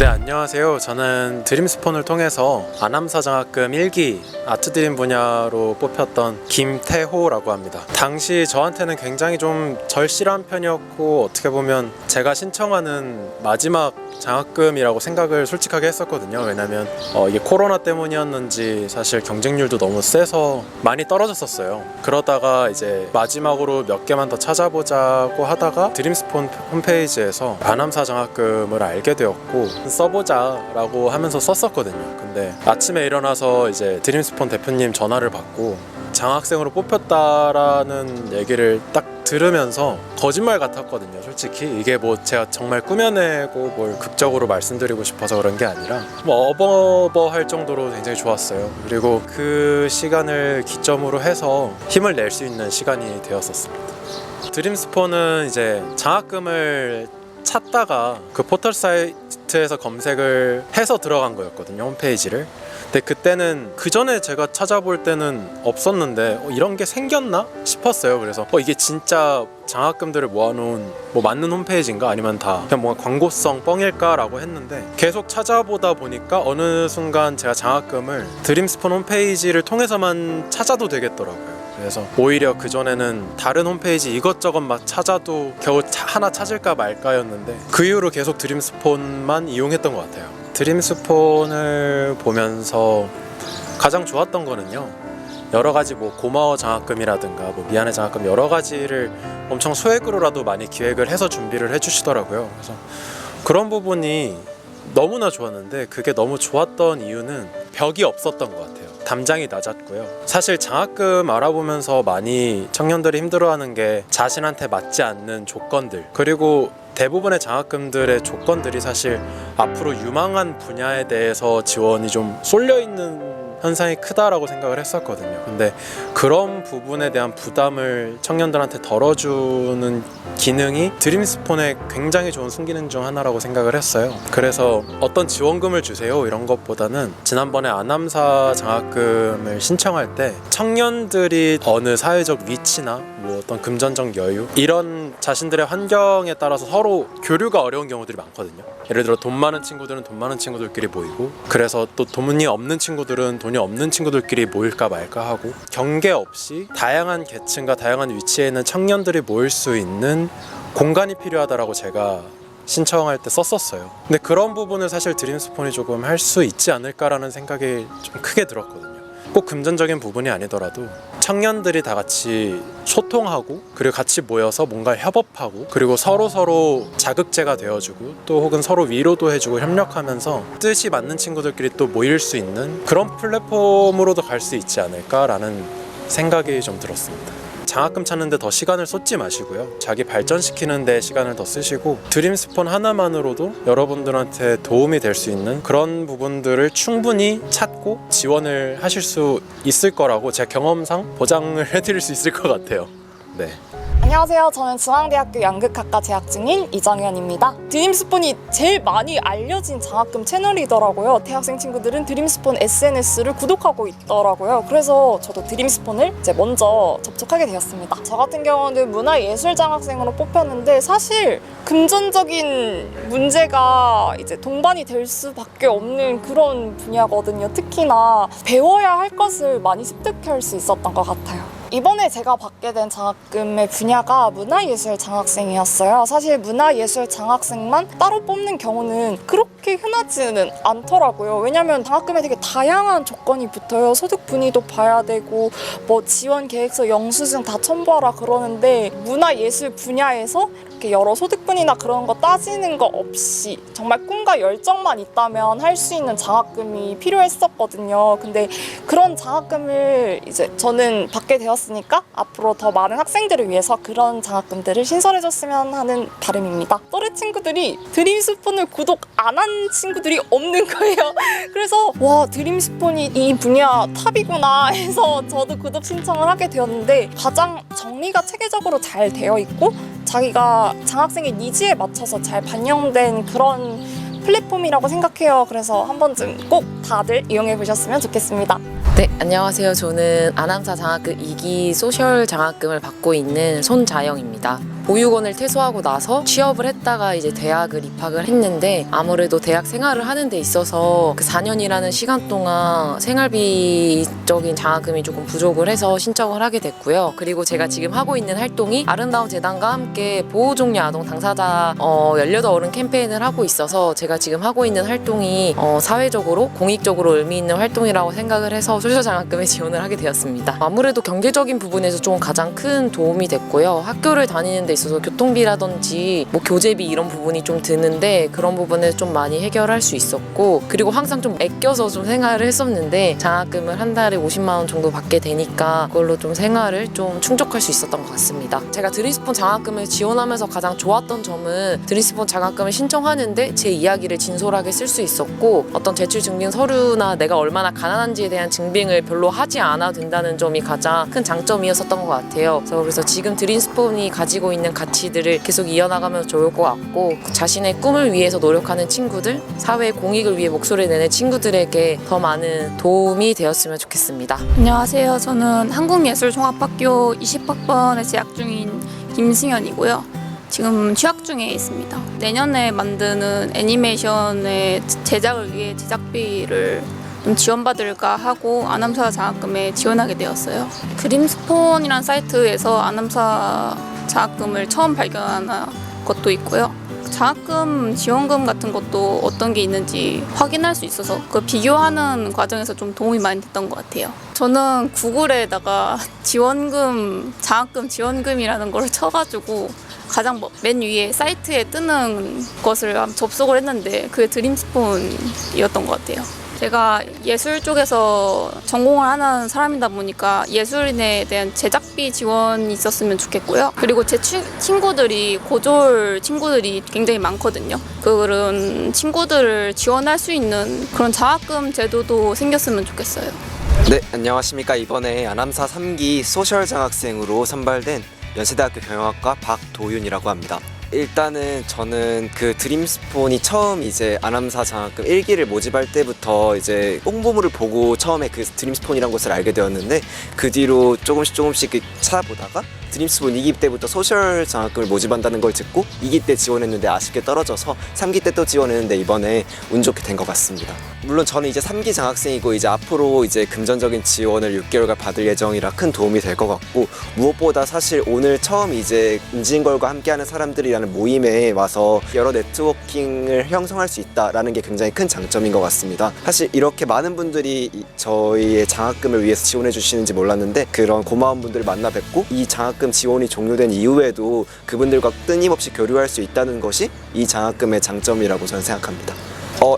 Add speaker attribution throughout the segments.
Speaker 1: 네, 안녕하세요. 저는 드림스폰을 통해서 아남사 장학금 1기 아트드림 분야로 뽑혔던 김태호라고 합니다. 당시 저한테는 굉장히 좀 절실한 편이었고, 어떻게 보면 제가 신청하는 마지막 장학금이라고 생각을 솔직하게 했었거든요. 왜냐면 이게 코로나 때문이었는지 사실 경쟁률도 너무 세서 많이 떨어졌었어요. 그러다가 이제 마지막으로 몇 개만 더 찾아보자고 하다가 드림스폰 홈페이지에서 아남사 장학금을 알게 되었고, 써보자 라고 하면서 썼었거든요. 근데 아침에 일어나서 이제 드림스폰 대표님 전화를 받고 장학생으로 뽑혔다라는 얘기를 딱 들으면서 거짓말 같았거든요. 솔직히 이게 뭐 제가 정말 꾸며내고 뭘 극적으로 말씀드리고 싶어서 그런 게 아니라 뭐 어버버할 정도로 굉장히 좋았어요. 그리고 그 시간을 기점으로 해서 힘을 낼 수 있는 시간이 되었었습니다. 드림스폰은 이제 장학금을 찾다가 그 포털 사이트에서 검색을 해서 들어간 거였거든요, 홈페이지를. 근데 그때는 그 전에 제가 찾아볼 때는 없었는데 이런 게 생겼나 싶었어요. 그래서 이게 진짜 장학금들을 모아놓은 뭐 맞는 홈페이지인가, 아니면 다 그냥 뭔가 광고성 뻥일까 라고 했는데, 계속 찾아보다 보니까 어느 순간 제가 장학금을 드림스폰 홈페이지를 통해서만 찾아도 되겠더라고요. 그래서 오히려 그전에는 다른 홈페이지 이것저것 막 찾아도 겨우 하나 찾을까 말까였는데, 그 이후로 계속 드림스폰만 이용했던 것 같아요. 드림스폰을 보면서 가장 좋았던 거는요, 여러 가지 뭐 고마워 장학금이라든가 뭐 미안해 장학금 여러 가지를 엄청 소액으로라도 많이 기획을 해서 준비를 해주시더라고요. 그래서 그런 부분이 너무나 좋았는데, 그게 너무 좋았던 이유는 벽이 없었던 것 같아요. 담장이 낮았고요. 사실 장학금 알아보면서 많이 청년들이 힘들어하는 게 자신한테 맞지 않는 조건들, 그리고 대부분의 장학금들의 조건들이 사실 앞으로 유망한 분야에 대해서 지원이 좀 쏠려있는 현상이 크다라고 생각을 했었거든요. 근데 그런 부분에 대한 부담을 청년들한테 덜어주는 기능이 드림스폰의 굉장히 좋은 순기능 중 하나라고 생각을 했어요. 그래서 어떤 지원금을 주세요 이런 것보다는, 지난번에 아남사 장학금을 신청할 때 청년들이 어느 사회적 위치나 뭐 어떤 금전적 여유, 이런 자신들의 환경에 따라서 서로 교류가 어려운 경우들이 많거든요. 예를 들어 돈 많은 친구들은 돈 많은 친구들끼리 모이고, 그래서 또 돈이 없는 친구들은 돈이 없는 친구들끼리 모일까 말까 하고, 경계 없이 다양한 계층과 다양한 위치에 있는 청년들이 모일 수 있는 공간이 필요하다라고 제가 신청할 때 썼었어요. 근데 그런 부분을 사실 드림스폰이 조금 할 수 있지 않을까라는 생각이 좀 크게 들었거든요. 꼭 금전적인 부분이 아니더라도 청년들이 다 같이 소통하고, 그리고 같이 모여서 뭔가 협업하고, 그리고 서로 자극제가 되어주고, 또 혹은 서로 위로도 해주고 협력하면서 뜻이 맞는 친구들끼리 또 모일 수 있는 그런 플랫폼으로도 갈 수 있지 않을까라는 생각이 좀 들었습니다. 장학금 찾는데 더 시간을 쏟지 마시고요, 자기 발전시키는 데 시간을 더 쓰시고, 드림스폰 하나만으로도 여러분들한테 도움이 될 수 있는 그런 부분들을 충분히 찾고 지원을 하실 수 있을 거라고 제 경험상 보장을 해드릴 수 있을 것 같아요. 네.
Speaker 2: 안녕하세요. 저는 중앙대학교 양극학과 재학 중인 이정현입니다. 드림스폰이 제일 많이 알려진 장학금 채널이더라고요. 대학생 친구들은 드림스폰 SNS를 구독하고 있더라고요. 그래서 저도 드림스폰을 이제 먼저 접촉하게 되었습니다. 저 같은 경우는 문화예술 장학생으로 뽑혔는데, 사실 금전적인 문제가 이제 동반이 될 수밖에 없는 그런 분야거든요. 특히나 배워야 할 것을 많이 습득할 수 있었던 것 같아요. 이번에 제가 받게 된 장학금의 분야가 문화예술 장학생이었어요. 사실 문화예술 장학생만 따로 뽑는 경우는 그렇게 흔하지는 않더라고요. 왜냐면 장학금에 되게 다양한 조건이 붙어요. 소득 분위도 봐야 되고, 뭐 지원 계획서, 영수증 다 첨부하라 그러는데, 문화예술 분야에서 이렇게 여러 소득분이나 그런 거 따지는 거 없이 정말 꿈과 열정만 있다면 할 수 있는 장학금이 필요했었거든요. 근데 그런 장학금을 이제 저는 받게 되었으니까 앞으로 더 많은 학생들을 위해서 그런 장학금들을 신설해줬으면 하는 바람입니다. 또래 친구들이 드림스폰을 구독 안 한 친구들이 없는 거예요. 그래서 와, 드림스폰이 이 분야 탑이구나 해서 저도 구독 신청을 하게 되었는데, 가장 정리가 체계적으로 잘 되어 있고 자기가 장학생의 니즈에 맞춰서 잘 반영된 그런 플랫폼이라고 생각해요. 그래서 한 번쯤 꼭 다들 이용해 보셨으면 좋겠습니다.
Speaker 3: 네, 안녕하세요. 저는 아남사 장학금 2기 소셜 장학금을 받고 있는 손자영입니다. 보육원을 퇴소하고 나서 취업을 했다가 이제 대학을 입학을 했는데 아무래도 대학 생활을 하는 데 있어서 그 4년이라는 시간 동안 생활비적인 장학금이 조금 부족을 해서 신청을 하게 됐고요. 그리고 제가 지금 하고 있는 활동이 아름다운 재단과 함께 보호종료 아동 당사자 18어른 캠페인을 하고 있어서 제가 지금 하고 있는 활동이 사회적으로 공익적으로 의미 있는 활동이라고 생각을 해서 소셜 장학금에 지원을 하게 되었습니다. 아무래도 경제적인 부분에서 좀 가장 큰 도움이 됐고요. 학교를 다니는 데 있어서 교통비라든지 뭐 교재비 이런 부분이 좀 드는데 그런 부분에서 좀 많이 해결할 수 있었고, 그리고 항상 좀 아껴서 좀 생활을 했었는데 장학금을 한 달에 50만 원 정도 받게 되니까 그걸로 좀 생활을 좀 충족할 수 있었던 것 같습니다. 제가 드림스폰 장학금을 지원하면서 가장 좋았던 점은 드림스폰 장학금을 신청하는데 제 이야기를 진솔하게 쓸 수 있었고, 어떤 제출 증빙 서류나 내가 얼마나 가난한지에 대한 증빙을 별로 하지 않아도 된다는 점이 가장 큰 장점이었었던 것 같아요. 그래서 지금 드림스폰이 가지고 있는 가치들을 계속 이어나가면 좋을 것 같고, 자신의 꿈을 위해서 노력하는 친구들, 사회 공익을 위해 목소리를 내는 친구들에게 더 많은 도움이 되었으면 좋겠습니다.
Speaker 4: 안녕하세요. 저는 한국예술종합학교 20학번에 재학 중인 김승현이고요. 지금 취학 중에 있습니다. 내년에 만드는 애니메이션의 제작을 위해 제작비를 좀 지원받을까 하고 아남사 장학금에 지원하게 되었어요. 드림스폰이라는 사이트에서 아남사 장학금을 처음 발견한 것도 있고요. 장학금 지원금 같은 것도 어떤 게 있는지 확인할 수 있어서 그 비교하는 과정에서 좀 도움이 많이 됐던 것 같아요. 저는 구글에다가 지원금, 장학금 지원금이라는 걸 쳐가지고 가장 맨 위에 사이트에 뜨는 것을 접속을 했는데 그게 드림스폰이었던 것 같아요. 제가 예술 쪽에서 전공을 하는 사람이다 보니까 예술인에 대한 제작비 지원이 있었으면 좋겠고요. 그리고 제 친구들이 고졸 친구들이 굉장히 많거든요. 그런 친구들을 지원할 수 있는 그런 장학금 제도도 생겼으면 좋겠어요.
Speaker 5: 네, 안녕하십니까. 이번에 아남사 3기 소셜 장학생으로 선발된 연세대학교 경영학과 박도윤이라고 합니다. 일단은 저는 그 드림스폰이 처음 이제 아남사 장학금 1기를 모집할 때부터 이제 홍보물을 보고 처음에 그 드림스폰이란 곳을 알게 되었는데, 그 뒤로 조금씩 찾아보다가 드림스폰 2기 때부터 소셜 장학금을 모집한다는 걸 듣고 2기 때 지원했는데 아쉽게 떨어져서 3기 때 또 지원했는데 이번에 운 좋게 된 것 같습니다. 물론 저는 이제 3기 장학생이고 이제 앞으로 이제 금전적인 지원을 6개월간 받을 예정이라 큰 도움이 될 것 같고, 무엇보다 사실 오늘 처음 이제 인진걸과 함께하는 사람들이라는 모임에 와서 여러 네트워킹을 형성할 수 있다라는 게 굉장히 큰 장점인 것 같습니다. 사실 이렇게 많은 분들이 저희의 장학금을 위해서 지원해 주시는지 몰랐는데 그런 고마운 분들을 만나 뵙고 이 장학금 지원이 종료된 이후에도 그분들과 끊임없이 교류할 수 있다는 것이 이 장학금의 장점이라고 저는 생각합니다.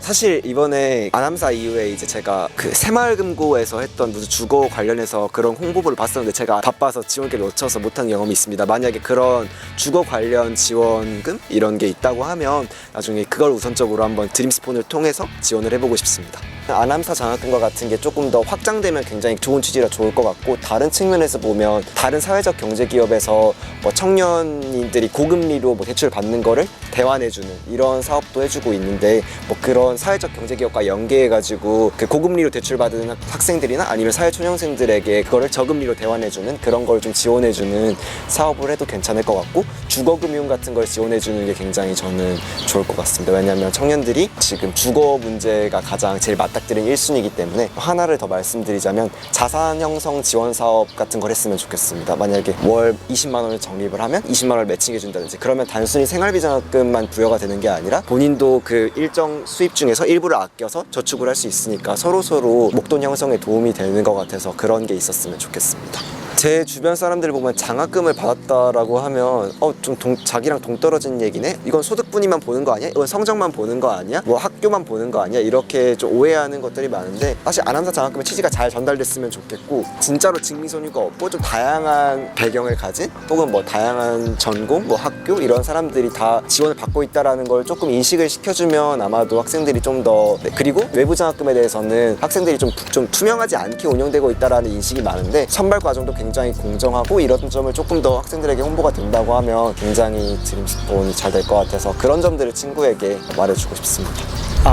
Speaker 5: 사실 이번에 아남사 이후에 이제 제가 그 새마을금고에서 했던 무슨 주거 관련해서 그런 홍보물을 봤었는데 제가 바빠서 지원기를 놓쳐서 못한 경험이 있습니다. 만약에 그런 주거 관련 지원금 이런 게 있다고 하면 나중에 그걸 우선적으로 한번 드림스폰을 통해서 지원을 해보고 싶습니다. 아남사 장학금과 같은 게 조금 더 확장되면 굉장히 좋은 취지라 좋을 것 같고, 다른 측면에서 보면 다른 사회적 경제기업에서 뭐 청년인들이 고금리로 뭐 대출 받는 거를 대환해주는 이런 사업도 해주고 있는데, 뭐 그런 사회적 경제기업과 연계해가지고 그 고금리로 대출받은 학생들이나 아니면 사회초년생들에게 그거를 저금리로 대환해주는 그런 걸 좀 지원해주는 사업을 해도 괜찮을 것 같고, 주거금융 같은 걸 지원해주는 게 굉장히 저는 좋을 것 같습니다. 왜냐하면 청년들이 지금 주거 문제가 가장 제일 맞닥뜨린 1순위이기 때문에. 하나를 더 말씀드리자면 자산 형성 지원 사업 같은 걸 했으면 좋겠습니다. 만약에 월 20만 원을 적립을 하면 20만 원을 매칭해 준다든지, 그러면 단순히 생활비 장학금만 부여가 되는 게 아니라 본인도 그 일정 수입 중에서 일부를 아껴서 저축을 할 수 있으니까 서로서로 목돈 형성에 도움이 되는 것 같아서 그런 게 있었으면 좋겠습니다. 제 주변 사람들을 보면 장학금을 받았다라고 하면 좀 자기랑 동떨어진 얘기네? 이건 소득분위만 보는 거 아니야? 이건 성적만 보는 거 아니야? 뭐 학교만 보는 거 아니야? 이렇게 좀 오해하는 것들이 많은데, 사실 아남사 장학금의 취지가 잘 전달됐으면 좋겠고, 진짜로 증빙서류가 없고 좀 다양한 배경을 가진 혹은 뭐 다양한 전공, 뭐 학교 이런 사람들이 다 지원을 받고 있다라는 걸 조금 인식을 시켜주면 아마도 학생들이 좀 더, 그리고 외부 장학금에 대해서는 학생들이 좀 투명하지 않게 운영되고 있다라는 인식이 많은데 선발 과정도 굉장히 굉장히 공정하고 이런 점을 조금 더 학생들에게 홍보가 된다고 하면 굉장히 드림스폰이 잘 될 것 같아서 그런 점들을 친구에게 말해주고 싶습니다.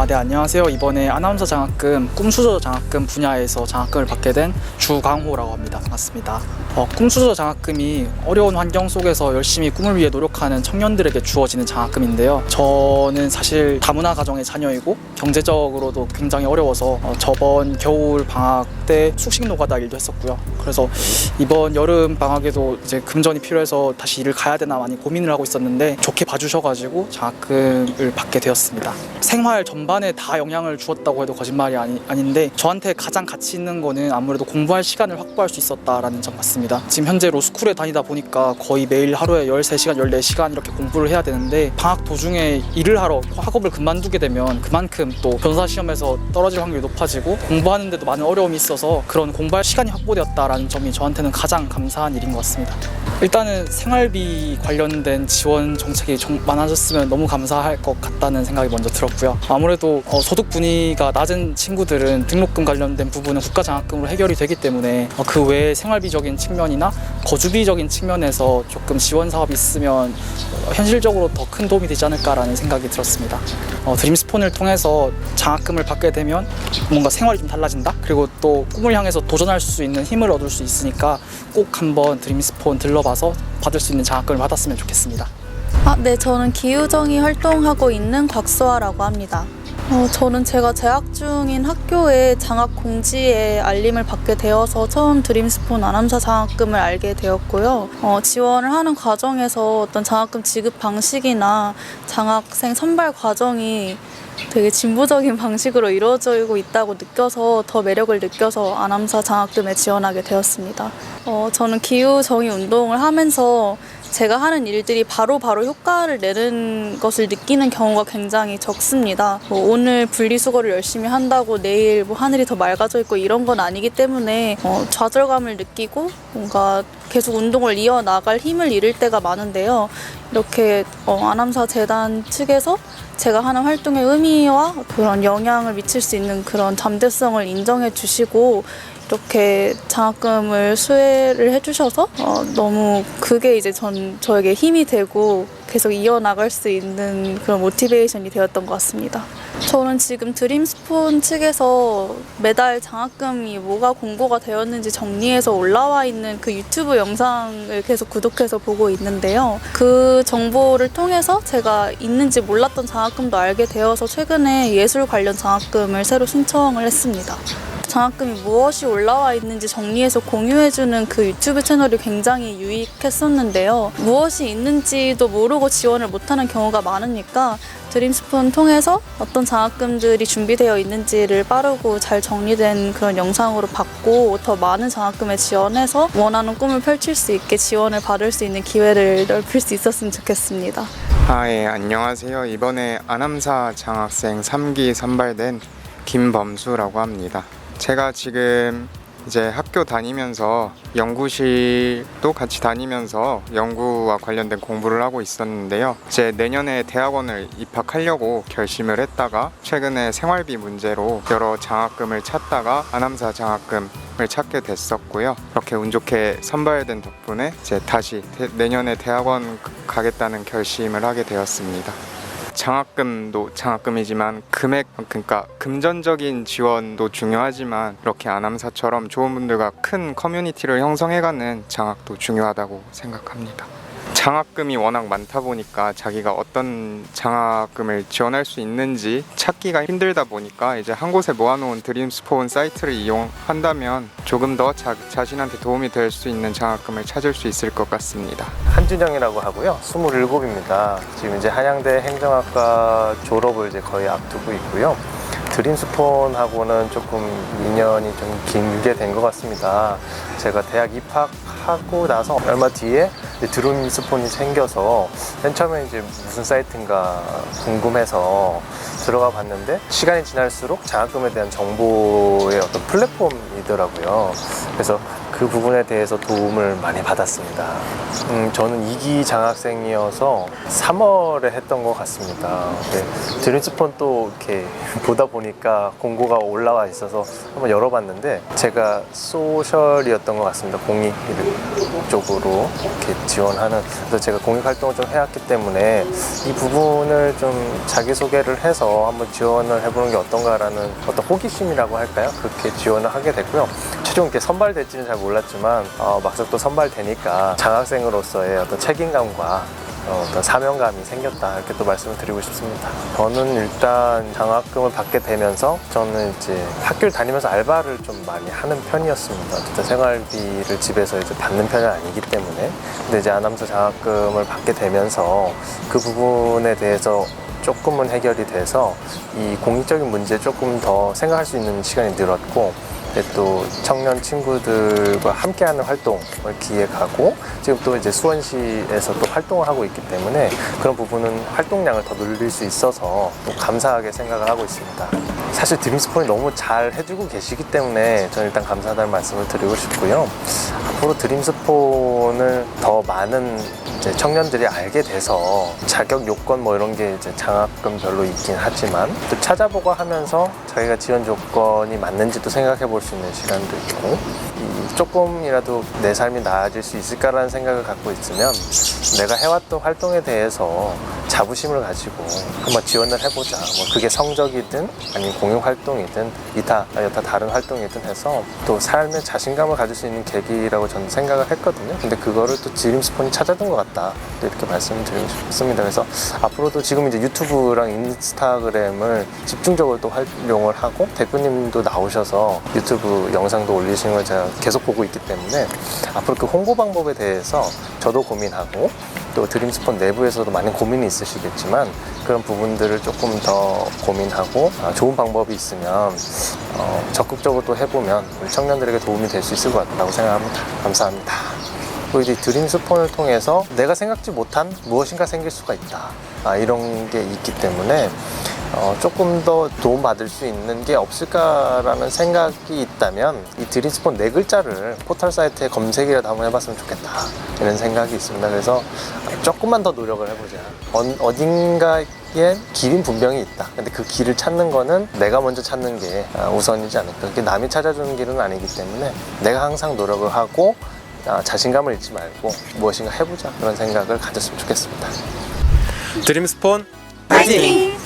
Speaker 6: 네, 안녕하세요. 이번에 아나운서 장학금, 꿈수저 장학금 분야에서 장학금을 받게 된 주광호라고 합니다. 반갑습니다. 꿈수저 장학금이 어려운 환경 속에서 열심히 꿈을 위해 노력하는 청년들에게 주어지는 장학금인데요. 저는 사실 다문화 가정의 자녀이고 경제적으로도 굉장히 어려워서 저번 겨울 방학 때 숙식 노가다 일도 했었고요. 그래서 이번 여름 방학에도 이제 금전이 필요해서 다시 일을 가야 되나 많이 고민을 하고 있었는데 좋게 봐주셔가지고 장학금을 받게 되었습니다. 생활 전반에 다 영향을 주었다고 해도 거짓말이 아닌데 저한테 가장 가치 있는 거는 아무래도 공부할 시간을 확보할 수 있었다라는 점 같습니다. 지금 현재 로스쿨에 다니다 보니까 거의 매일 하루에 13시간, 14시간 이렇게 공부를 해야 되는데 방학 도중에 일을 하러 학업을 그만두게 되면 그만큼 또 변호사 시험에서 떨어질 확률이 높아지고 공부하는데도 많은 어려움이 있어서 그런 공부할 시간이 확보되었다라는 점이 저한테는 가장 감사한 일인 것 같습니다. 일단은 생활비 관련된 지원 정책이 많아졌으면 너무 감사할 것 같다는 생각이 먼저 들었고요. 아무래도 소득 분위기가 낮은 친구들은 등록금 관련된 부분은 국가장학금으로 해결이 되기 때문에 그 외에 생활비적인 측면이나 거주비적인 측면에서 조금 지원 사업이 있으면 현실적으로 더 큰 도움이 되지 않을까라는 생각이 들었습니다. 드림스폰을 통해서 장학금을 받게 되면 뭔가 생활이 좀 달라진다? 그리고 또 꿈을 향해서 도전할 수 있는 힘을 얻을 수 있으니까 꼭 한번 드림스폰 들러봐서 받을 수 있는 장학금을 받았으면 좋겠습니다.
Speaker 7: 네, 저는 기후정의 활동하고 있는 곽수아라고 합니다. 저는 제가 재학 중인 학교에 장학 공지에 알림을 받게 되어서 처음 드림스폰 아나운서 장학금을 알게 되었고요. 지원을 하는 과정에서 어떤 장학금 지급 방식이나 장학생 선발 과정이 되게 진보적인 방식으로 이루어지고 있다고 느껴서 더 매력을 느껴서 아나운서 장학금에 지원하게 되었습니다. 저는 기후정의 운동을 하면서 제가 하는 일들이 바로바로 효과를 내는 것을 느끼는 경우가 굉장히 적습니다. 오늘 분리수거를 열심히 한다고 내일 하늘이 더 맑아져 있고 이런 건 아니기 때문에 좌절감을 느끼고 뭔가 계속 운동을 이어나갈 힘을 잃을 때가 많은데요. 이렇게 아나운서 재단 측에서 제가 하는 활동의 의미와 그런 영향을 미칠 수 있는 그런 잠재성을 인정해 주시고 이렇게 장학금을 수혜를 해주셔서 너무 그게 이제 저에게 힘이 되고 계속 이어나갈 수 있는 그런 모티베이션이 되었던 것 같습니다. 저는 지금 드림스폰 측에서 매달 장학금이 뭐가 공고가 되었는지 정리해서 올라와 있는 그 유튜브 영상을 계속 구독해서 보고 있는데요. 그 정보를 통해서 제가 있는지 몰랐던 장학금도 알게 되어서 최근에 예술 관련 장학금을 새로 신청을 했습니다. 장학금이 무엇이 올라와 있는지 정리해서 공유해주는 그 유튜브 채널이 굉장히 유익했었는데요. 무엇이 있는지도 모르고 지원을 못하는 경우가 많으니까 드림스폰 통해서 어떤 장학금들이 준비되어 있는지를 빠르고 잘 정리된 그런 영상으로 받고 더 많은 장학금에 지원해서 원하는 꿈을 펼칠 수 있게 지원을 받을 수 있는 기회를 넓힐 수 있었으면 좋겠습니다.
Speaker 8: 예, 안녕하세요. 이번에 아남사 장학생 3기 선발된 김범수라고 합니다. 제가 지금 이제 학교 다니면서 연구실도 같이 다니면서 연구와 관련된 공부를 하고 있었는데요. 이제 내년에 대학원을 입학하려고 결심을 했다가 최근에 생활비 문제로 여러 장학금을 찾다가 아남사 장학금을 찾게 됐었고요. 이렇게 운 좋게 선발된 덕분에 이제 다시 내년에 대학원 가겠다는 결심을 하게 되었습니다. 장학금도 장학금이지만 그러니까 금전적인 지원도 중요하지만 이렇게 아남사처럼 좋은 분들과 큰 커뮤니티를 형성해가는 장학도 중요하다고 생각합니다. 장학금이 워낙 많다 보니까 자기가 어떤 장학금을 지원할 수 있는지 찾기가 힘들다 보니까 이제 한 곳에 모아놓은 드림스폰 사이트를 이용한다면 조금 더 자신한테 도움이 될 수 있는 장학금을 찾을 수 있을 것 같습니다.
Speaker 9: 한준영이라고 하고요. 27입니다. 지금 이제 한양대 행정학과 졸업을 이제 거의 앞두고 있고요. 드림스폰하고는 조금 인연이 좀 길게 된 것 같습니다. 제가 대학 입학하고 나서 얼마 뒤에 드림스폰이 생겨서 맨 처음에 이제 무슨 사이트인가 궁금해서 들어가 봤는데 시간이 지날수록 장학금에 대한 정보의 어떤 플랫폼이더라고요. 그래서 그 부분에 대해서 도움을 많이 받았습니다. 저는 2기 장학생이어서 3월에 했던 것 같습니다. 드림스폰 또 이렇게 보다 보니까 공고가 올라와 있어서 한번 열어봤는데 제가 소셜이었던 것 같습니다. 공익 쪽으로 이렇게 지원하는. 그래서 제가 공익 활동을 좀 해왔기 때문에 이 부분을 좀 자기소개를 해서 한번 지원을 해보는 게 어떤가라는 어떤 호기심이라고 할까요? 그렇게 지원을 하게 됐고요. 최종 이렇게 선발될지는 잘 몰랐지만 막상 또 선발되니까 장학생으로서의 어떤 책임감과 어떤 사명감이 생겼다, 이렇게 또 말씀을 드리고 싶습니다. 저는 일단 장학금을 받게 되면서 저는 이제 학교를 다니면서 알바를 좀 많이 하는 편이었습니다. 어쨌든 생활비를 집에서 이제 받는 편은 아니기 때문에. 근데 이제 아나운서 장학금을 받게 되면서 그 부분에 대해서 조금은 해결이 돼서 이 공익적인 문제에 조금 더 생각할 수 있는 시간이 늘었고, 또 청년 친구들과 함께하는 활동을 기획하고 지금 또 이제 수원시에서 또 활동을 하고 있기 때문에 그런 부분은 활동량을 더 늘릴 수 있어서 또 감사하게 생각을 하고 있습니다. 사실 드림스폰이 너무 잘 해주고 계시기 때문에 저는 일단 감사하다는 말씀을 드리고 싶고요. 앞으로 드림스폰을 더 많은 이제 청년들이 알게 돼서 자격 요건 뭐 이런 게 이제 장학금별로 있긴 하지만 또 찾아보고 하면서 자기가 지원 조건이 맞는지도 생각해 볼 수 있는 시간도 있고, 조금이라도 내 삶이 나아질 수 있을까라는 생각을 갖고 있으면 내가 해왔던 활동에 대해서 자부심을 가지고 한번 지원을 해보자. 뭐 그게 성적이든 아니면 공익 활동이든 여타 다른 활동이든 해서 또 삶에 자신감을 가질 수 있는 계기라고 저는 생각을 했거든요. 근데 그거를 또 드림스폰이 찾아준 것 같다, 또 이렇게 말씀을 드리고 싶습니다. 그래서 앞으로도 지금 이제 유튜브랑 인스타그램을 집중적으로 또 활용을 하고, 대표님도 나오셔서 유튜브 영상도 올리시는 걸 제가 계속 보고 있기 때문에 앞으로 그 홍보 방법에 대해서 저도 고민하고, 또 드림스폰 내부에서도 많은 고민이 있으시겠지만 그런 부분들을 조금 더 고민하고 좋은 방법이 있으면 적극적으로 또 해보면 우리 청년들에게 도움이 될 수 있을 것 같다고 생각합니다. 감사합니다. 또 이제 드림스폰을 통해서 내가 생각지 못한 무엇인가 생길 수가 있다, 이런 게 있기 때문에 조금 더 도움받을 수 있는 게 없을까라는 생각이 있다면 이 드림스폰 4글자를 포털 사이트에 검색이라도 한번 해봤으면 좋겠다, 이런 생각이 있습니다. 그래서 조금만 더 노력을 해보자. 어딘가에 길은 분명히 있다. 근데 그 길을 찾는 거는 내가 먼저 찾는 게 우선이지 않을까. 그게 남이 찾아주는 길은 아니기 때문에 내가 항상 노력을 하고 자신감을 잃지 말고 무엇인가 해보자, 그런 생각을 가졌으면 좋겠습니다.
Speaker 1: 드림스폰
Speaker 2: 파이팅!